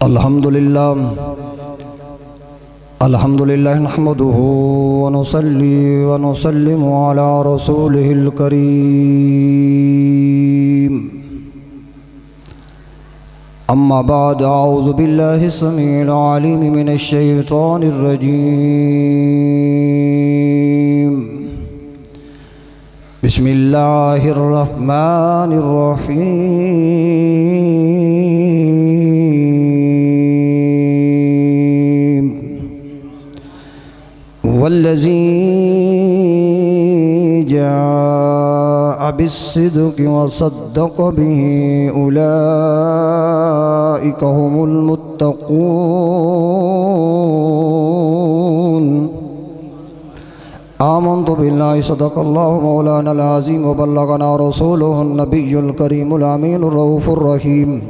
الحمدللہ نحمده ونصلي ونسلم على رسوله الكريم اما بعد اعوذ باللہ السمیع العلیم من الشیطان الرجیم بسم اللہ الرحمن الرحیم والذی جاء بالصدق وصدق به أولئك هم المتقون آمنت بالله صدق الله مولانا العظيم وبلغنا رسوله النبي الكريم الأمين الرؤوف الرحيم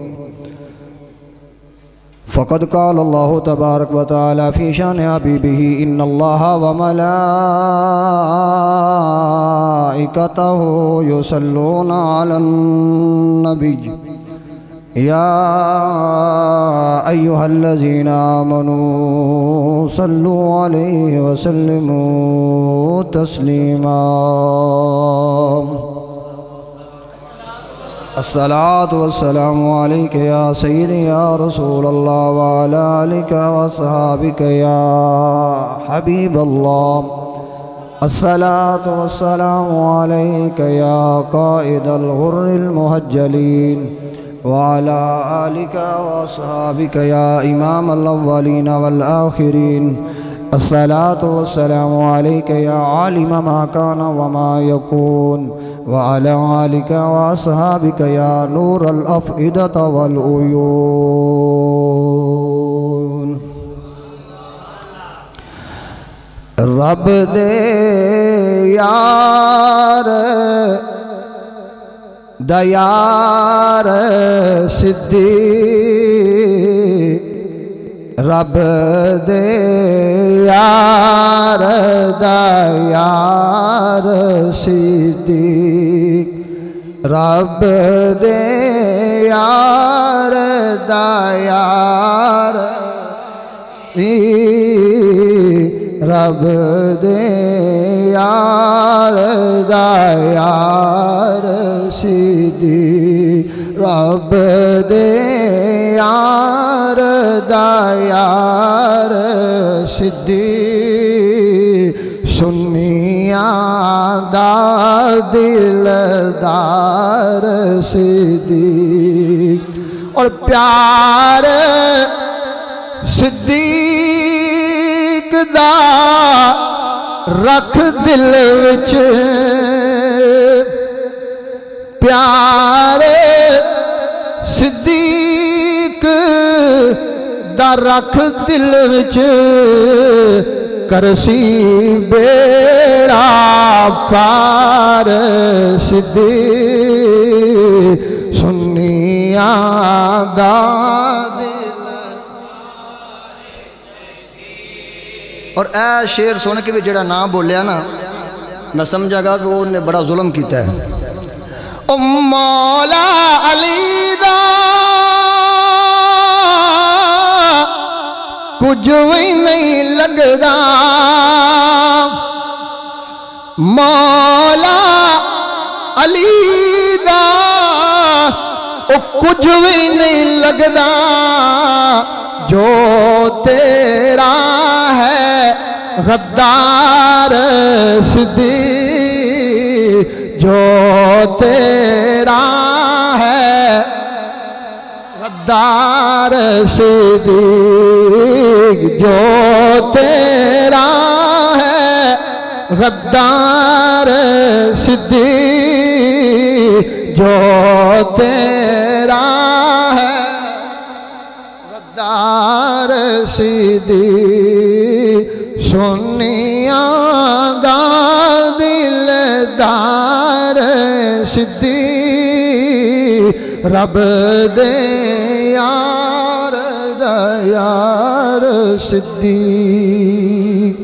فقد قال الله تبارك وتعالى في شان حبيبه إن الله وملائكته يصلون على النبي يا أيها الذين آمنوا صلوا عليه وسلموا تسليما الصلاة والسلام عليك يا سيدي يا رسول الله وعلى آلك وصحابك يا حبيب الله الصلاة والسلام عليك يا قائد الغر المهجلين وعلى آلك وصحابك يا إمام الأولين والآخرين الصلاة والسلام عليك يا عالم ما كان وما يكون وعلى آلك وأصحابك يا نور الأفئدة والعيون رب دے یار دا یار صدیق رب دے یار دا یار صدیق رب دے یار دا یار رب دے یار دا یار صدیق رب دے یار دا یار صدیق سنیاں دا دلدار صدیق اور پیار صدیق دا رکھ دل وچ پیار صدیق دا رکھ دل وچ کرسی بیڑا پار صدیق سنیاں دا دل اور اے شیر سن کے بھی جڑا نام بولیا نا میں سمجھا گا کہ وہ نے بڑا ظلم کیتا ہے مولا علی دا کچھ بھی نہیں لگدا مولا علی دا کچھ بھی نہیں لگدا جو تیرا ہے غدار صدیق جو تیرا ہے غدار صدیق جو تیرا ہے غدار صدیق جو تیرا ہے غدار صدیق سنیاں دا دلدار صدیق رب دے یار دا یار صدیق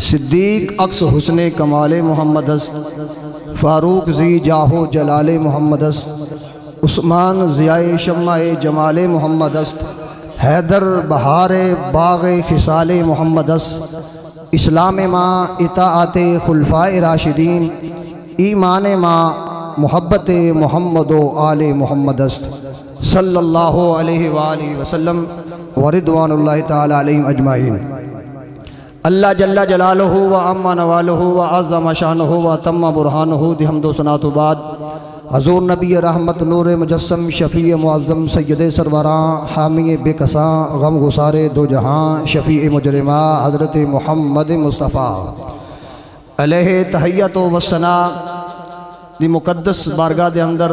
صدیق عکس حسن کمال محمد فاروق زی جاہو جلال محمد عثمان ضیائے شمع جمال محمد است، حیدر بہار باغ خصال محمد است، اسلام ماں اطاعت خلفائے راشدین، ایمان ماں محبت محمد و آل محمد است، صلی اللہ علیہ وآلہ وسلم ورضوان اللہ تعالی علیہم اجمعین۔ اللہ جل جلالہ و عم نوالہ و عظم شانہ و تم برہانہ دی حمد و ثناء و بعد، حضور نبی رحمت نور مجسم شفیع معظم سید سروراں حامی بے کساں غم گسار دو جہاں شفیع مجرماں حضرت محمد مصطفیٰ علیہ تحیت و ثناء دی مقدس بارگاہ دے اندر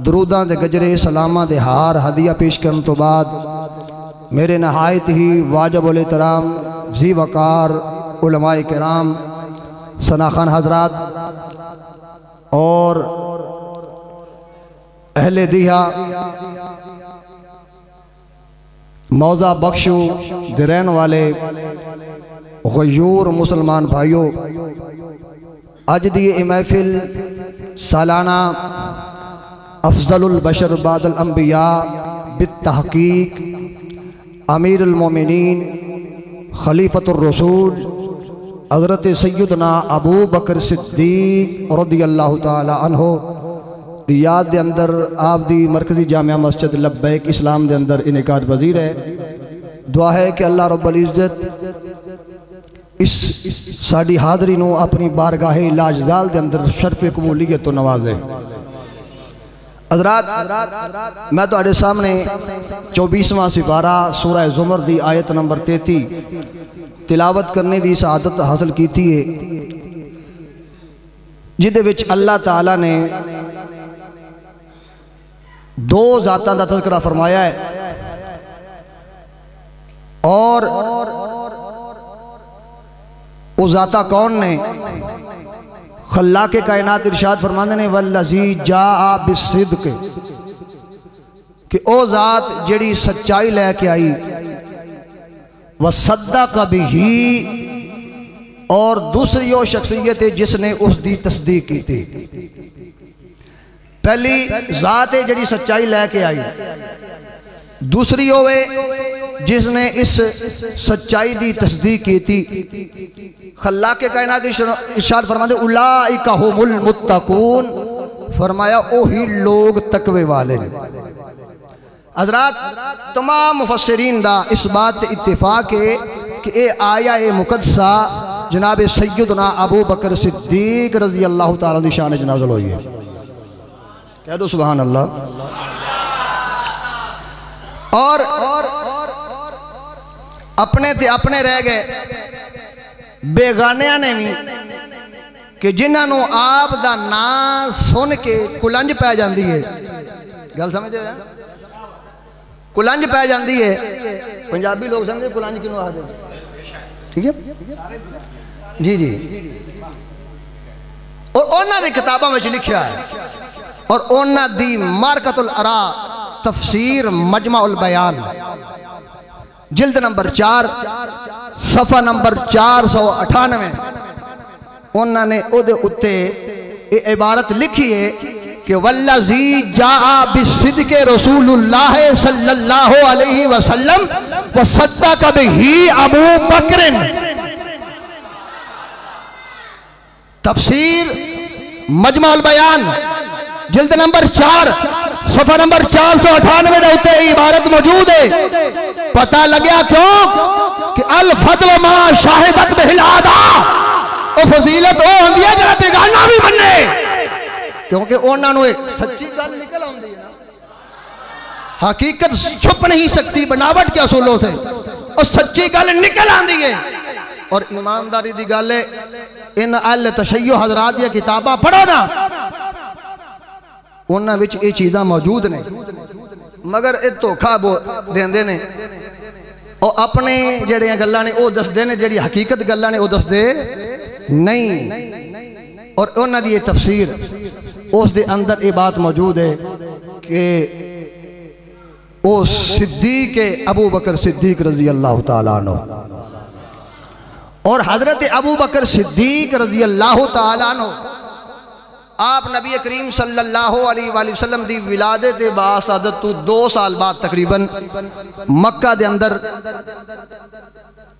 دروداں دے گجرے سلاماں دے ہار ہدیہ پیش کرن تو بعد، میرے نہایت ہی واجب الاحترام ذی وقار علماء کرام، ثناخان حضرات اور اہل دیہا، موضع بخشو درین والے غیور مسلمان بھائیوں، آج دی محفل سالانہ افضل البشر بعد الانبیاء بالتحقیق امیر المومنین خلیفۃ الرسول حضرت سیدنا ابو بکر صدیق رضی اللہ تعالی عنہ دی یاد دے اندر آپ دی مرکزی جامعہ مسجد لبیک اسلام دے اندر انعقاد پذیر ہے۔ دعا ہے کہ اللہ رب العزت اس ساڑی حاضری نو اپنی بارگاہ لاجزال دے اندر شرف قبولیت تو نوازے۔ حضرات، میں تو آڑے سامنے 24واں سپارہ سورہ زمر دی آیت نمبر 33 تلاوت کرنے دی سعادت حاصل کی تھی ہے، جدے وچ اللہ تعالیٰ نے دو ذاتاں دا تذکرہ فرمایا ہے، اور وہ ذاتہ کون نے؟ خلاق کائنات ارشاد فرماندے نے والذی جاء بالصدق، کہ او ذات جڑی سچائی لے کے آئی، وصدق بہی، اور دوسری وہ شخصیت ہے جس نے اس دی تصدیق کی تھی۔ پہلی ذات ہے جڑی سچائی لے کے آئی، دوسری ہوئے جس نے اس سچائی دی تصدیق کی تھی۔ خلاق کائنات ارشاد فرماتے اولئک ھم المتقون، فرمایا اوہی لوگ تقوی والے۔ حضرات، تمام مفسرین دا اس بات اتفاق ہے کہ اے آیہ مقدسہ جناب سیدنا ابو بکر صدیق رضی اللہ تعالیٰ دی شان نازل ہوئی ہے۔ کہہ دو سبحان اللہ۔ اور اپنے تے اپنے رہ گئے بیگانیاں نے بھی کہ جنہاں نو آپ دا نام سن کے کلنج پہ جاندی ہے، گل سمجھے ہیں؟ کلنج پہ جاندی ہے، پنجابی لوگ سمجھے کلنج کیوں آ دیں، ٹھیک ہے جی جی، اور انہاں دی کتاباں میں لکھیا ہے، اور انہاں دی مارکت الارا تفسیر مجمع البیان جلد نمبر 4 صفحہ نمبر 498، انہوں نے او دے اتے یہ عبارت لکھی ہے کہ والذی جاء بالصدق رسول اللہ صلی اللہ علیہ وسلم وصدق بہی ابو بکر۔ تفسیر مجمع البیان جلد نمبر 4 صفحہ نمبر 498 میں ہوتے عبارت موجود ہے۔ پتہ لگیا کیوں کہ الفضل ما شاہدت بہلادا، او فضیلت او ہوندی ہے جنہاں بیگانہ بھی بننے، کیونکہ انہاں نو سچی گل نکل آندی ہے نا، حقیقت چھپ نہیں سکتی بناوٹ کے اصولوں سے، اور سچی گل نکل آندی ہے۔ اور ایمانداری دی گل ہے، ان اہل تشیع حضرات یہ کتاباں پڑھو نا، انہاں وچ یہ چیزاں موجود نے، مگر یہ دھوکھا دیندے نے، اور اپنے جڑیاں گلاں نے وہ دس دے نے، جڑی حقیقت گلاں نے وہ دس دے نہیں۔ اور انہاں دی یہ تفسیر اس دے اندر یہ بات موجود ہے کہ وہ صدیق ابو بکر صدیق رضی اللہ تعالیٰ عنہ، اور حضرت ابو بکر صدیق رضی اللہ تعالیٰ عنہ آپ نبی کریم صلی اللہ علیہ وآلہ وسلم دی ولادت باسعادت تو 2 سال بعد تقریباً مکہ دے اندر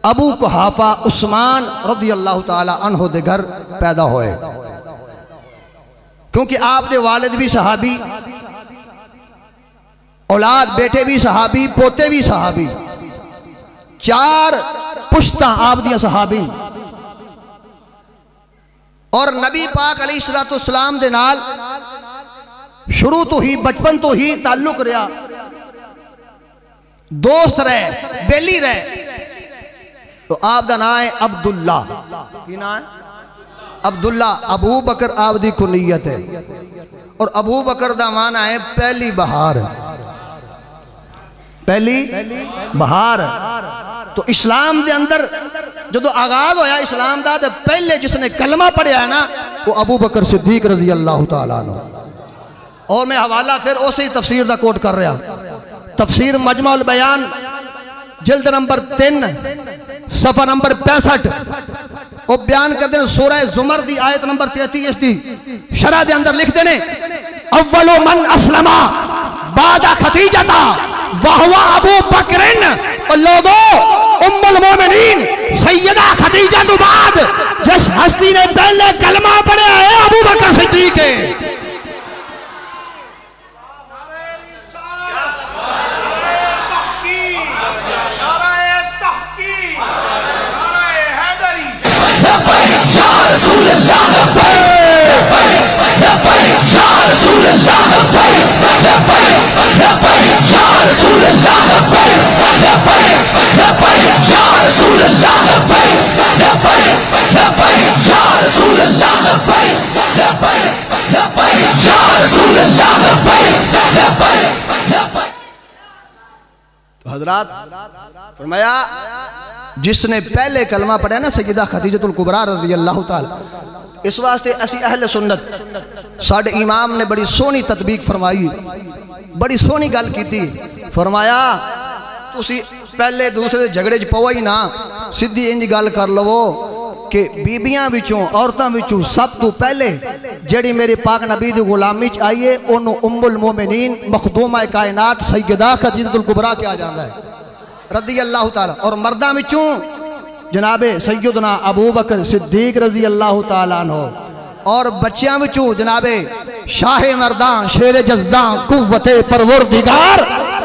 ابو قحافہ عثمان رضی اللہ تعالی عنہ دے گھر پیدا ہوئے، کیونکہ آپ دے والد بھی صحابی، اولاد بیٹے بھی صحابی، پوتے بھی صحابی، 4 پشتاں آپ دیا صحابی، اور نبی پاک علیہ السلام دے نال شروع تو ہی بچپن تو ہی تعلق رہا، دوست رہے، بیلی رہے۔ تو آپ دا نام ہے عبداللہ، کی نام ہے عبداللہ۔ ابو بکر آپ دی کنیت ہے، اور ابو بکر دا معنی ہے پہلی بہار، پہلی بہار۔ تو اسلام دے اندر جو آغاز ہویا اسلام دا، تو پہلے جس نے کلمہ پڑھیا ہے نا وہ ابو بکر صدیق رضی اللہ تعالیٰ عنہ۔ اور میں حوالہ پھر اسی تفسیر دا کوٹ کر رہا، تفسیر مجمع البیان جلد نمبر 3 صفحہ نمبر 65، وہ بیان کر دیں سورہ زمر دی آیت نمبر 33 دی شرح دے اندر لکھ دینے، اول من اسلم بعد خدیجہ وہو ابو بکرن، اور لوگوں ام المومنین سیدہ خدیجہ تو بعد جس ہستی نے پہلے کلمہ پڑھے ہے ابو بکر صدیق ہے۔ رسول اللہ یا رسول اللہ یا رسول اللہ یا رسول اللہ یا رسول اللہ یا رسول اللہ۔ حضرات فرمایا جس نے پہلے کلمہ پڑھا نا سیدہ خدیجہ الکبریٰ رضی اللہ تعالی، اس واسطے اسی اہل سنت ساڑھے امام نے بڑی سونی تطبیق فرمائی، بڑی سونی گل کی تھی۔ فرمایا تسی پہلے دوسرے جھگڑے پوا ہی نا، سدھی انج گل کر لو کہ بیبیاں وچوں عورتاں وچوں سب تو پہلے جڑی میرے پاک نبی دی غلامی چ آئیے انہوں ام المومنین مخدومہ کائنات سیدہ خدیجہ الکبریٰ کیا جاندہ ہے رضی اللہ تعالیٰ، اور مردہ وچوں جناب سیدنا ابو بکر صدیق رضی اللہ تعالیٰ عنہ، اور بچیاں وچوں جناب شاہ مردان شیر جزدان قوت پروردگار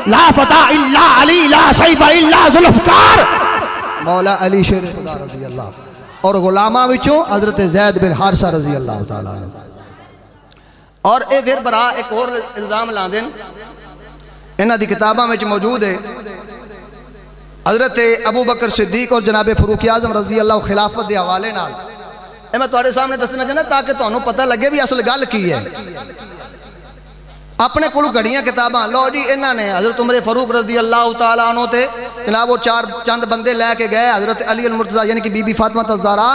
لا فتح الا علی لا سیف الا ذوالفقار مولا علی شیر خدا رضی اللہ، اور غلامہ وچوں حضرت زید بن حارثہ رضی اللہ تعالیٰ عنہ۔ اور اے پھر برا ایک اور الزام لا دیں، انہاں دی کتاباں وچ موجود ہے، حضرت ابو بکر صدیق اور جناب فاروق اعظم رضی اللہ خلافت دے حوالے نال میں تمہارے سامنے دسنا چاہنا تاکہ تمہیں پتہ لگے بھی اصل گل کی ہے۔ اپنے کول گھڑیاں کتاباں لو جی انہاں نے حضرت عمر فاروق رضی اللہ تعالیٰ عنہ تے جناب وہ 4 چند بندے لے کے گئے حضرت علی المرتضیٰ یعنی کہ بی بی فاطمہ الزہرا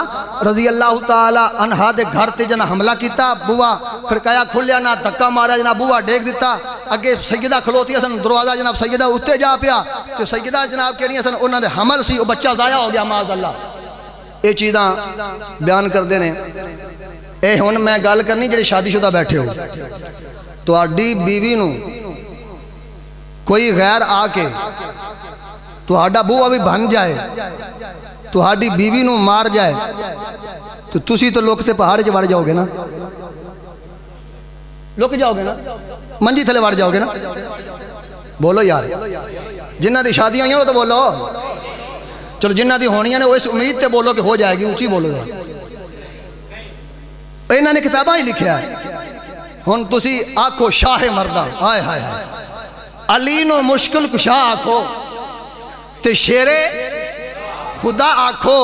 رضی اللہ تعالیٰ عنہا دے گھر تے جنہ حملہ کیتا، بوا کھڑکایا کھلیا نہ دھکا مارا جناب بوا ڈیک دیتا، اگے سیدہ کھلوتی سن دروازہ جناب سیدہ اتے جا پیا تو سیدہ جناب کہنی سن انہاں دے حمل سی وہ بچہ ضائع ہو گیا معاذ اللہ۔ اے چیزاں بیان کر دینے، اے ہن میں گل کرنی جڑے شادی شدہ بیٹھے ہو، تو آڈی بیوی نو کوئی غیر آ کے تو آڈا بوہ بھی بھن جائے، تو آڈی بیوی نو مار جائے، تو تسی تو لوگ تے پہاڑے جو وڑ جاؤ گے نا، لوگ جاؤ گے نا، منجی تھلے وڑ جاؤ گے نا، بولو یار جنہ دی شادیاں ہیں وہ تو بولو، چلو جنہ دی ہونیاں نے وہ اس امید تے بولو کہ ہو جائے گی، اونچی بولو گا۔ انہوں نے کتاباں ہی لکھیا ہے، ہن تسی آکھو شاہ مردہ آئے ہائے ہائے علی نو مشکل کشا آکھو تے شیر خدا آکھو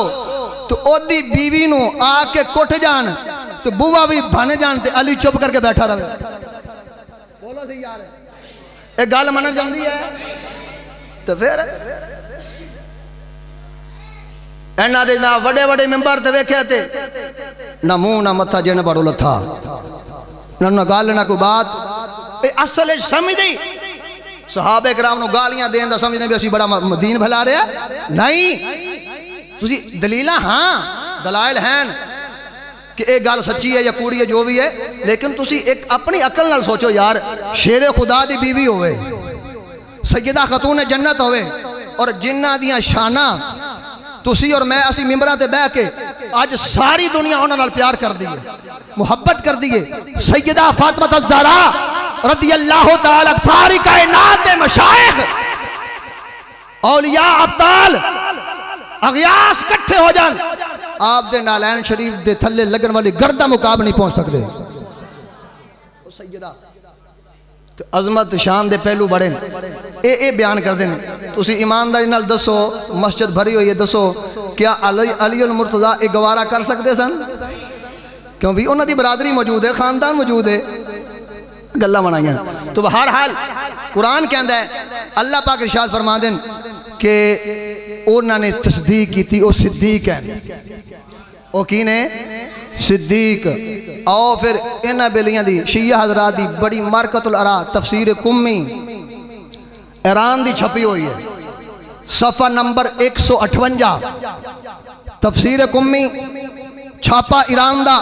تو او دی بیوی نو آکے کٹ جان تو بوہ بھی بھانے جان تے علی چپ کر کے بیٹھا رہے۔ بولو سی یار ایک گال منر جان دی ہے تو پھر اینا دے نا وڑے وڑے ممبر تے ویکھے تے نہ منہ نہ متھا جن بڑو لتھا نہ گال نہ کوئی بات، اے اصل سمجھ دی صحابہ کرام نو گالیاں دین دا سمجھنے بھی اسی بڑا دین بھلا رہے ہیں نہیں، تسی دلیلہ ہاں دلائل ہیں کہ ایک گال سچی ہے یا کوڑی ہے جو بھی ہے، لیکن تسی ایک اپنی عقل نال سوچو یار، شیر خدا دی بیوی ہوئے، سیدہ خاتون جنت ہوئے، اور جنہ دیاں شانہ تسی اور میں اسی ممبران تے بہ کے آج ساری دنیا انہاں نال پیار کر دیئے، محبت کر دیئے۔ سیدہ فاطمہ الزہرا رضی اللہ تعالیٰ ساری کائنات دے مشائخ، اولیاء، ابطال، اغیاس کٹھے ہو جان، آپ دے نالین شریف دے تھلے لگن والی گردہ مقاب نہیں پہنچ سکتے۔ سیدہ عظمت شان دے پہلو بڑے اے بیان کر دیں۔ تو اسی ایمانداری نال دسو، مسجد بھری ہوئی ہے، دسو کیا علی المرتضیٰ ایک گوارہ کر سکتے سن؟ کیوں بھی انہوں دی برادری موجود ہے، خاندان موجود ہے، گلہ منائیاں۔ تو بہرحال قرآن کہندہ ہے، اللہ پاک ارشاد فرما دیں کہ انہوں نے تصدیق کی تھی، وہ صدیق ہیں، وہ کی نے صدیق۔ اور پھر انہاں بیلیاں دی شیعہ حضرات دی بڑی مرکت الارا تفسیر کمی ایران دی چھپی ہوئی ہے، صفحہ نمبر 158، تفسیر کمی چھاپا ایران دا،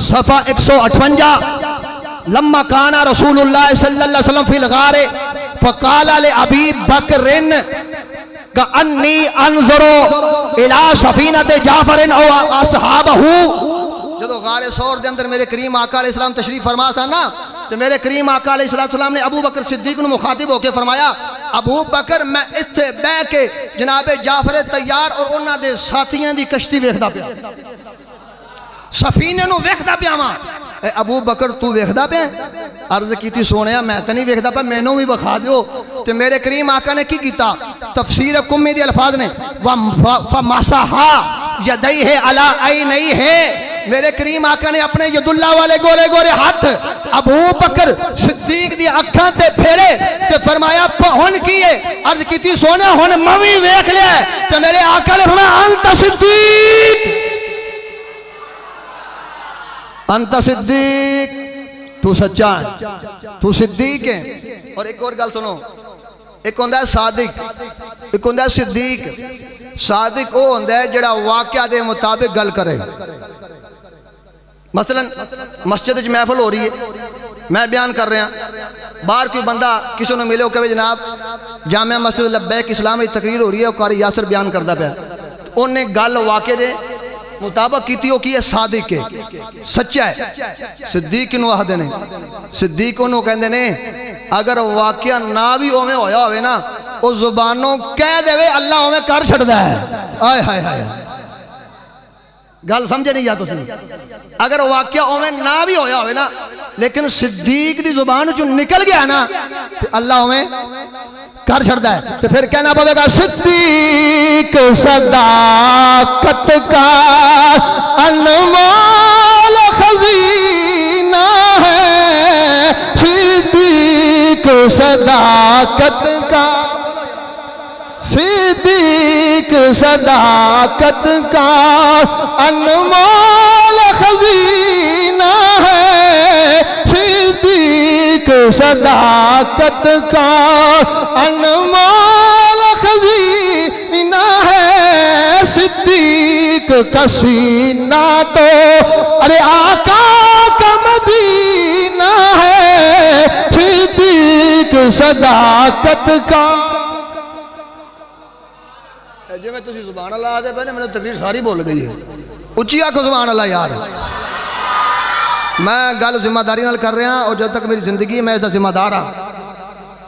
صفحہ 158۔ لما کانا رسول اللہ صلی اللہ علیہ وسلم فی الغار فقال لأبی بکر کأنی انظرو الى سفینت جعفر او اصحابہ۔ جدو غار سور دے اندر میرے کریم آقا علیہ السلام تشریف فرما سا نا، تو میرے کریم آقا علیہ السلام نے ابو بکر صدیق نے مخاطب ہو کے فرمایا، ابو بکر میں اس سے بے کے جناب جعفر تیار اور انہاں دے ساتھیاں دی کشتی ویکھدا پیا، سفینے نو ویکھدا پیا ماں۔ اے ابو بکر تو ویکھدا پیا؟ عرض کی تھی سونیا میں تو نہیں ویکھدا پیا، میں نو بھی بخا دیو۔ تو میرے کریم آقا نے کی کیتا؟ تفسیر کمی دی الفاظ نے فَمَسَحَا يَدَيْهِ عَلَىٰ عَيْنَيْهِ، میرے کریم آقا نے اپنے ید اللہ والے گورے گورے ہاتھ ابو بکر صدیق دی اکھاں تے پھیرے تے فرمایا ہن کیے؟ عرض کی تھی سونا ہن موی ویکھ لیا ہے۔ تو میرے آقا نے فرمایا انت صدیق، انت صدیق، تو سچا ہے، تو صدیق ہے۔ اور ایک اور گل سنو، ایک ہوندہ ہے صادق، ایک ہوندہ ہے صدیق۔ صادق وہ ہوندہ ہے جڑا واقعہ دے مطابق گل کرے۔ مثلا مسجد میں محفل ہو رہی ہے، میں بیان کر رہا ہوں، باہر کوئی بندہ کسی نے ملے ہو کہ جناب جامعہ مسجد لبیک اسلام میں تقریر ہو رہی ہے اور قاری یاسر بیان کردہ پہ انہوں نے گل واقع دے مطابق کیتی ہو کی ہے، صادق ہے، سچا ہے۔ صدیق انہوں آہدے نے، صدیق انہوں کہندے نے اگر واقعہ نہ بھی ہوئے ہویا ہوئے نا، اس زبانوں کہہ دے وے اللہ ہوئے کر چھڑ دا ہے۔ آئے ہائے ہائے، گل سمجھے نہیں یا تو سنی، اگر واقعہ اومیں نہ بھی ہویا ہوئے نا، لیکن صدیق دی زبان جو نکل گیا نا تو اللہ اومیں کر چھڑتا ہے۔ تو پھر کہنا پڑے گا صدیق صداقت کا انمول خزینہ ہے، صدیق صداقت کا، صدیق صداقت کا انمول خزینہ ہے، صدیق صداقت کا انمول خزینہ ہے، صدیق کا سینہ تو ارے آقا کا مدینہ ہے، صدیق صداقت کا۔ جو میں تسی سبحان اللہ آدھے پہنے میں نے تقریر ساری بول گئی ہے، اچھی آنکھو سبحان اللہ یار۔ میں گل ذمہ داری نال کر رہا ہوں اور جب تک میری زندگی میں اس دا ذمہ دار ہاں،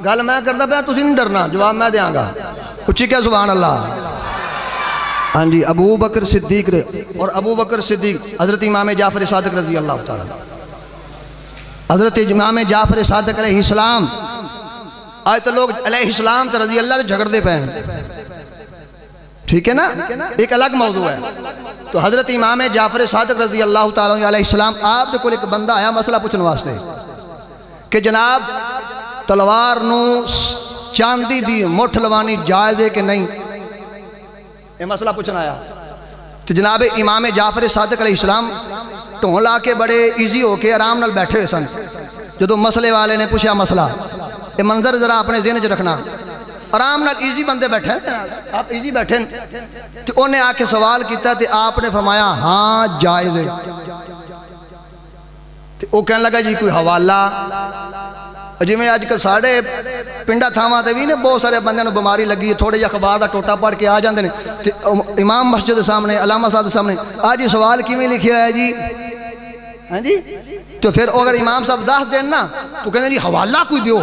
گل میں کرتا پہ تسی نہیں ڈرنا، جواب میں دیاں گا، اچھی کیا سبحان اللہ۔ ہاں جی، ابو بکر صدیق اور ابو بکر صدیق حضرت امام جعفر صادق رضی اللہ تعالیٰ، حضرت امام جعفر صادق علیہ السلام، آج تو لوگ علیہ السلام تو رضی اللہ سے جھگڑ دے پہ ہیں، ٹھیک ہے نا، ایک الگ موضوع ہے۔ تو حضرت امام جعفر صادق رضی اللہ تعالیٰ علیہ السلام آپ دے کو ایک بندہ آیا مسئلہ پوچھنے واسطے کہ جناب تلوار نو چاندی دی مٹھ لوانی جائز ہے کہ نہیں، یہ مسئلہ پوچھنا آیا۔ تو جناب امام جعفر صادق علیہ السلام ٹھون لا کے بڑے ایزی ہو کے آرام نال بیٹھے ہوئے سن۔ جدو مسئلے والے نے پوچھا مسئلہ، یہ منظر ذرا اپنے ذہن چ رکھنا، آرام نال ایزی بندے بیٹھے ہیں، آپ ایزی بیٹھے ہیں، تو انہیں آ کے سوال کیتا تے آپ نے فرمایا ہاں جائز ہے۔ تو وہ کہنے لگا جی کوئی حوالہ، جی میں آج کل ساڑھے پنڈا تھاواں تے بھی نے بہت سارے بندے نو بیماری لگی، تھوڑے جا اخبار دا ٹوٹا پڑھ کے آ جاندے نے، امام مسجد سامنے علامہ صاحب سامنے آج یہ سوال کیویں لکھیا ہے جی، ہاں جی، تو پھر اگر امام صاحب دس دین نا تو کہنے جی حوالہ کوئی دیو،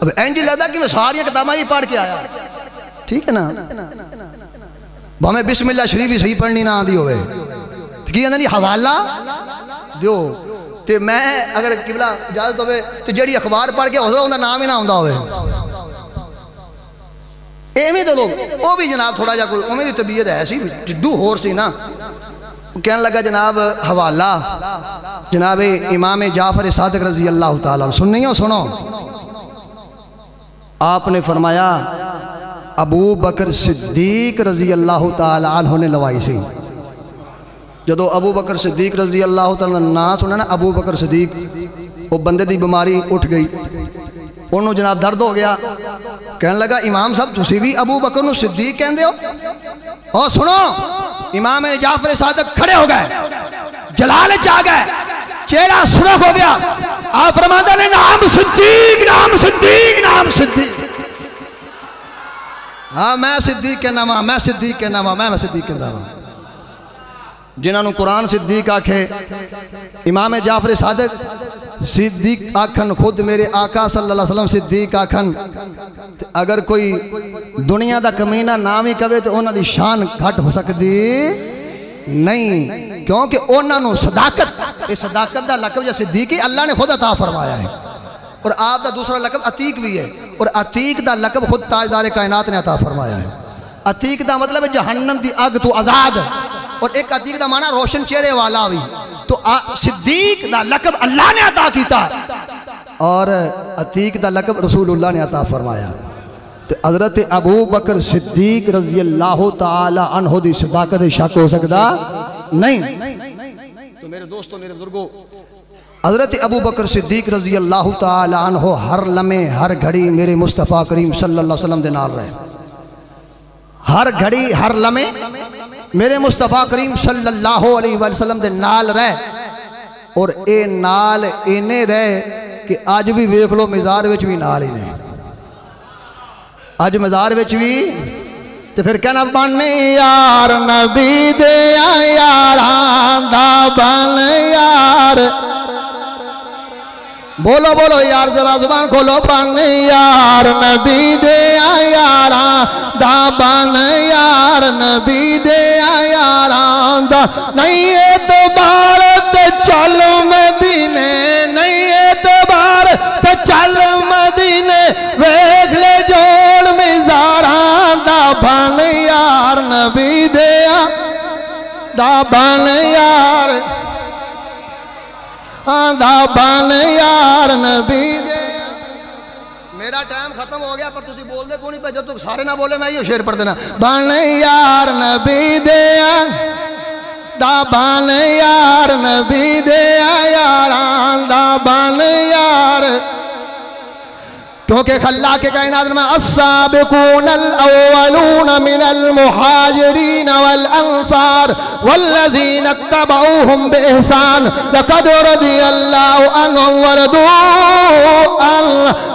اب اینجی لگتا کہ میں ساری کتاباں ہی پڑھ کے آیا، ٹھیک ہے نا، ہمیں بسم اللہ شریف ہی صحیح پڑھنی نہ آندی ہوئے، تو کہنے جی حوالہ دیو، تو میں اگر قبلہ اجازت ہوئے تو جڑی اخبار پڑھ کے ہوتا ہوں نام ہی نہ ہوتا ہوئے، ایویں تو لوگ وہ بھی جناب تھوڑا جا کوئی امیدی طبیعت ہے سی جدو ہور سی نا، کہنے لگا جناب حوالہ جناب امام جعفر صادق رضی اللہ تعالیٰ سننی ہو سنو، آپ نے فرمایا ابو بکر صدیق رضی اللہ تعالیٰ عنہ نے لوائی سی، جدو ابو بکر صدیق رضی اللہ تعالیٰ نا سننا نا اب بکر صدیق وہ بندے دی بیماری اٹھ گئی، انہوں جناب درد ہو گیا، کہنے لگا امام صاحب تسی بھی ابو بکر نو صدیق کہن دے ہو، اور سنو امام جعفر صادق کھڑے ہو گئے، جلال چاہ گئے، چہرہ سرخ ہو گیا، آپ فرماتے ہیں نام صدیق نام صدیق نام صدیق، ہاں میں صدیق کے نام میں صدیق کے نام میں صدیق کے نام، جنہاں نو قرآن صدیق آکھے، امام جعفر صادق صدیق آکھن، خود میرے آقا صلی اللہ علیہ وسلم صدیق آکھن، اگر کوئی دنیا دا کمینہ نام ہی کہے تو انہاں دی شان گھٹ ہو سکتی نہیں، کیونکہ انہاں نو صداقت، اس صداقت دا لقب یا صدیقی اللہ نے خود عطا فرمایا ہے، اور آپ دا دوسرا لقب عتیق بھی ہے، اور عتیق دا لقب خود تاجدار کائنات نے عطا فرمایا ہے، عتیق دا مطلب ہے جہنم دی آگ تو آزاد، اور ایک عتیق دا معنی روشن چہرے والا بھی، تو صدیق دا لقب اللہ نے عطا کیتا اور عتیق دا لقب رسول اللہ نے عطا فرمایا، تو حضرت ابو بکر صدیق رضی اللہ تعالی عنہ دی صداقت شک ہو سکتا نہیں، تو میرے دوستو میرے بزرگو حضرت ابو بکر صدیق رضی اللہ تعالی عنہ ہر لمحے ہر گھڑی میرے مصطفیٰ کریم صلی اللہ علیہ وسلم دے نال رہے، ہر گھڑی ہر لمحے میرے مصطفیٰ کریم صلی اللہ علیہ وسلم دے نال رہے، اور اے نال اینے رہے کہ آج بھی ویکھ لو مزار وچ بھی نال ہی نہیں، آج مزار وچ بھی تو پھر کہنا بن یار نبی دے یاران دا بن یار، بولو بولو یار ذرا زبان کھولو، بن یار نبی دے یاران دا بن یار نبی دے یاران دا، نہیں اعتبار تے چل مدینے، نہیں اعتبار تے چل مدینے، ویکھ لے جوڑ مزاران دا بن یار نبی دے دا بن یار دا بن یار نبی دے۔ میرا ٹائم ختم ہو گیا پر تسی بول دے کونی پہ، جب تک سارے نہ بولے میں یہ شعر پڑھ دینا، بن یار نبی دے دا بن یار نبی دے یاران دا بن یار، کیونکہ خلا کے کائنات میں السابقون الاولون من المہاجرین والانصار والذین اتبعوهم بإحسان لقد رضی اللہ عنہم ورضوا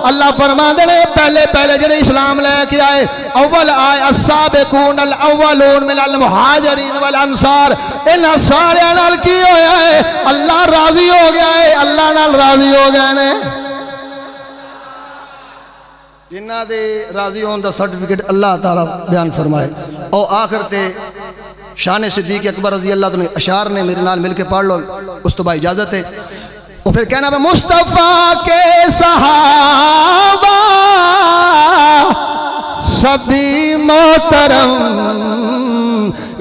اللہ فرما دے پہلے جنہیں اسلام لے کے آئے، اول آئے السابقون الاولون من المہاجرین والانصار، ان سارے نال کی ہویا ہے اللہ راضی ہو گیا ہے، اللہ نال راضی ہو گیا ہے، جنہ دے راضی ہون دا سرٹیفکیٹ اللہ تعالیٰ بیان فرمائے، اور آخر تے شان صدیق اکبر رضی اللہ تعالیٰ اشعار نے میرے نال مل کے پڑھ لو، اس تو بھائی اجازت ہے، اور پھر کہنا ہے مصطفیٰ کے صحابہ سبھی محترم،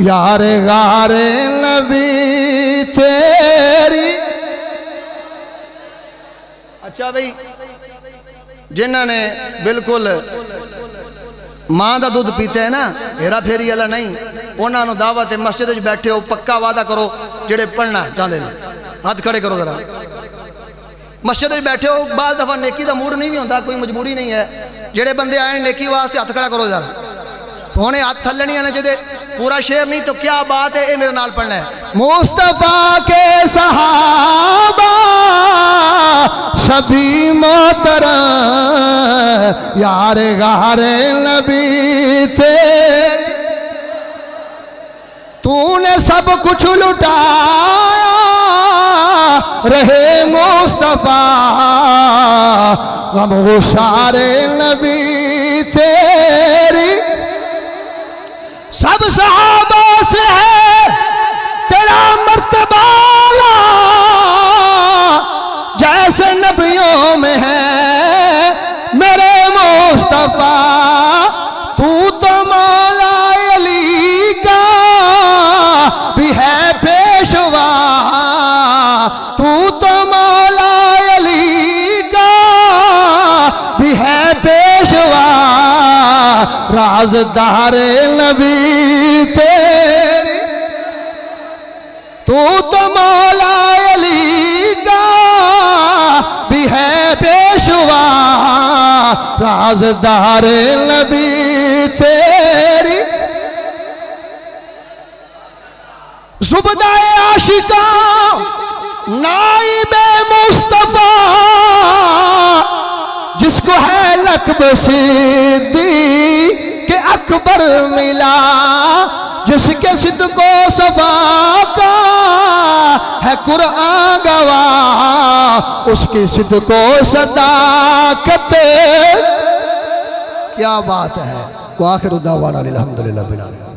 یار غار نبی تیری، اچھا بھئی جنہاں نے بالکل ماں دا دودھ پیتے ہیں نا، ہیرا پھیری اللہ نہیں، انہاں نو دعوت مسجد وچ بیٹھے ہو، پکا وعدہ کرو جڑے پڑھنا ہے چاہتے ہیں، ہاتھ کھڑے کرو ذرا، مسجد وچ بیٹھے ہو، بعض دفعہ نیکی دا موڈ نہیں بھی ہوتا، کوئی مجبوری نہیں ہے، جڑے بندے آئے نیکی واسطے ہاتھ کھڑا کرو ذرا ہونے ہاتھ تھلے نہیں آنے چاہیے پورا شعر نہیں تو کیا بات ہے اے میرے نال پڑھنا ہے مصطفیٰ کے صحابہ سبھی محترم یار غار نبی تھے تو نے سب کچھ لٹایا رہے مصطفیٰ غم گسار نبی تیری سب صحابہ سے ہے تیرا مرتبہ جیسے نبیوں میں ہے میرے مصطفیٰ تو مولا علی کا بھی ہے پیشوا تو مولا علی کا بھی ہے پیشوا رازدار نبی تیری تو مولا علی کا بھی ہے پیشوا رازدار نبی تیری زبدہ عاشقاں نائب مصطفیٰ جس کو ہے لقب صدیق اکبر ملا جس کے صدق و صفا کا ہے قرآن گواہ اس کی صدق و صداقت کیا بات ہے وآخر دعوانا الحمدللہ بالعالمین